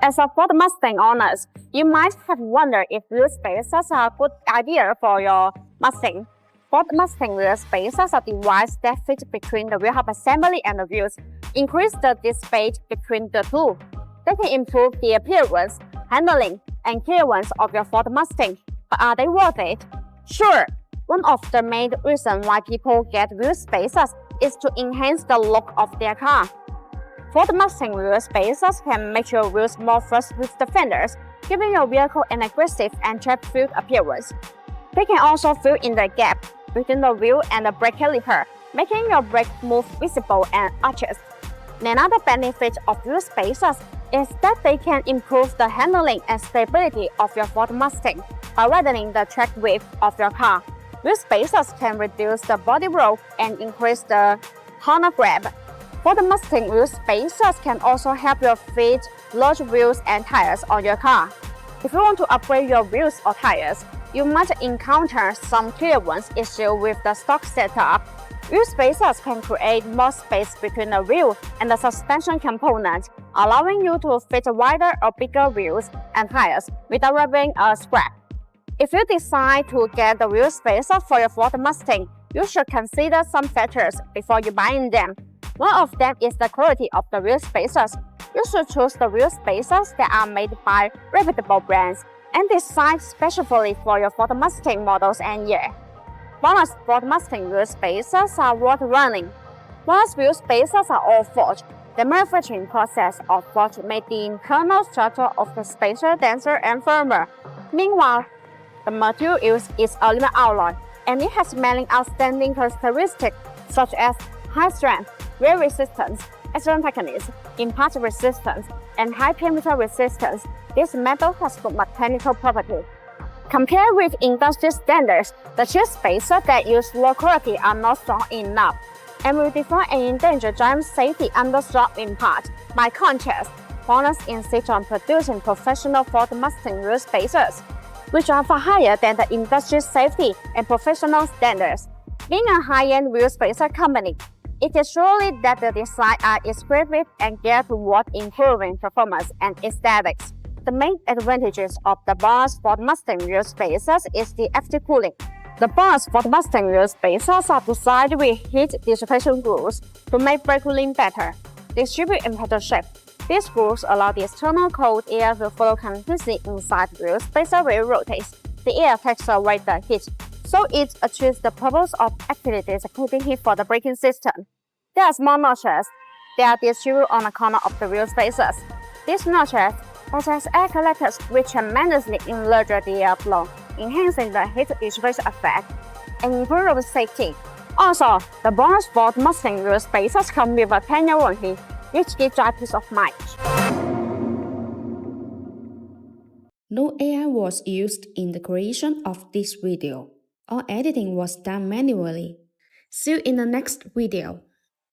As a Ford Mustang owners, you might have wondered if wheel spacers are a good idea for your Mustang. Ford Mustang wheel spacers are devices that fit between the wheel hub assembly and the wheels, increase the space between the two. They can improve the appearance, handling, and clearance of your Ford Mustang. But are they worth it? Sure. One of the main reasons why people get wheel spacers is to enhance the look of their car. Ford Mustang wheel spacers can make your wheels more flush with the fenders, giving your vehicle an aggressive and trap-filled appearance. They can also fill in the gap between the wheel and the brake caliper, making your brake move visible and arches. Another benefit of wheel spacers is that they can improve the handling and stability of your Ford Mustang by widening the track width of your car. Wheel spacers can reduce the body roll and increase the corner grab. Ford Mustang wheel spacers can also help you fit large wheels and tires on your car. If you want to upgrade your wheels or tires, you might encounter some clearance issues with the stock setup. Wheel spacers can create more space between the wheel and the suspension component, allowing you to fit wider or bigger wheels and tires without rubbing a scrap. If you decide to get the wheel spacer for your Ford Mustang, you should consider some factors before you buy them. One of them is the quality of the wheel spacers. You should choose the wheel spacers that are made by reputable brands and designed specially for your Ford Mustang models and year. BONOSS Ford Mustang wheel spacers are worth running. BONOSS wheel spacers are all forged. The manufacturing process of Ford made the internal structure of the spacer denser and firmer. Meanwhile, the material used is aluminum alloy, and it has many outstanding characteristics such as high strength, wear resistance, excellent techniques, impact resistance, and high perimeter resistance. This metal has good mechanical properties. Compared with industry standards, the cheap spacers that use low quality are not strong enough and will define and endanger driving safety under strong impact. By contrast, BONOSS insists on producing professional Ford Mustang wheel spacers, which are far higher than the industry safety and professional standards. Being a high-end wheel spacer company, it is surely that the designs are expressive and geared toward improving performance and aesthetics. The main advantages of the BONOSS Ford Mustang wheel spacers is the active cooling. The BONOSS Ford Mustang wheel spacers are designed with heat dissipation grooves to make brake cooling better. Distributed in pedal shape, these grooves allow the external cold air to flow continuously inside the wheel spacer when it rotates. The air takes away the heat, so it achieves the purpose of actively dissipating heat for the braking system. There are small notches that are distributed on the corner of the wheel spacers. These notches possess air collectors which tremendously enlarge the air flow, enhancing the heat dissipation effect and improving safety. Also, the BONOSS Ford Mustang wheel spacers come with a 10-year warranty, which gives you peace of mind. No AI was used in the creation of this video. All editing was done manually. See you in the next video.